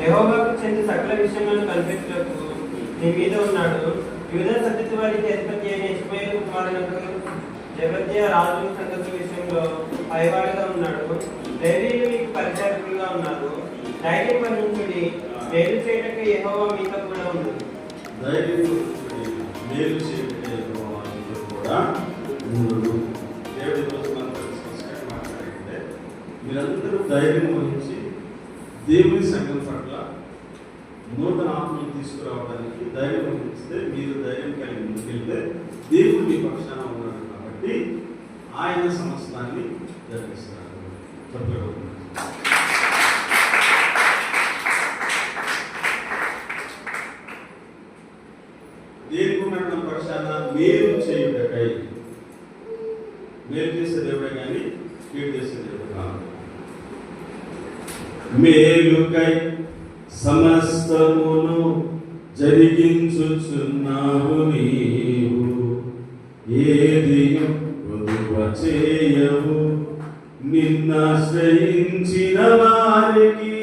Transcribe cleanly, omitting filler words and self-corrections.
యెహోవాకు చెంది సకల విషయములను కల్పించుటకు నీ మీద ఉన్నాడు. యూదా సంతతి వారికి అధిపతి అయిన ఇష్మాయేలు కుమారులకు జబద్యా రాజు సంగతి విషయంలో పైవాడుగా ఉన్నాడు. లేవీయులు మీకు పరిచారకులుగా ఉన్నారు. ధైర్యం వహించుడి, మేలు చేయటకు యెహోవా మీతో కూడా ఉన్నది. మేలు చేయటకు యెహోవా మీతో కూడా ఉన్నది. దేవుడి కోసం మాట్లాడితే మీరందరూ ధైర్యం వహించి దేవుని సంఘం పట్ల నూతన ఆత్మను తీసుకురావడానికి ధైర్యం వహిస్తే, మీరు ధైర్యం కలిగి ముందుకెళ్తే దేవుడు మీ పక్షాన ఉన్నాడు కాబట్టి ఆయన సమస్తాన్ని జరిగిస్తున్నారు. దేనికి ఉన్న పక్షాన మేలు చేయుటకై, మేలు చేసే దేవుడే కానీ కీడు చేసే దేవుడు కాదు. మేలుకై సమస్తమును జరిగించుచున్నావు నీవు, ఏది కొదువ చేయవు నిన్నాశ్రయించిన వారికి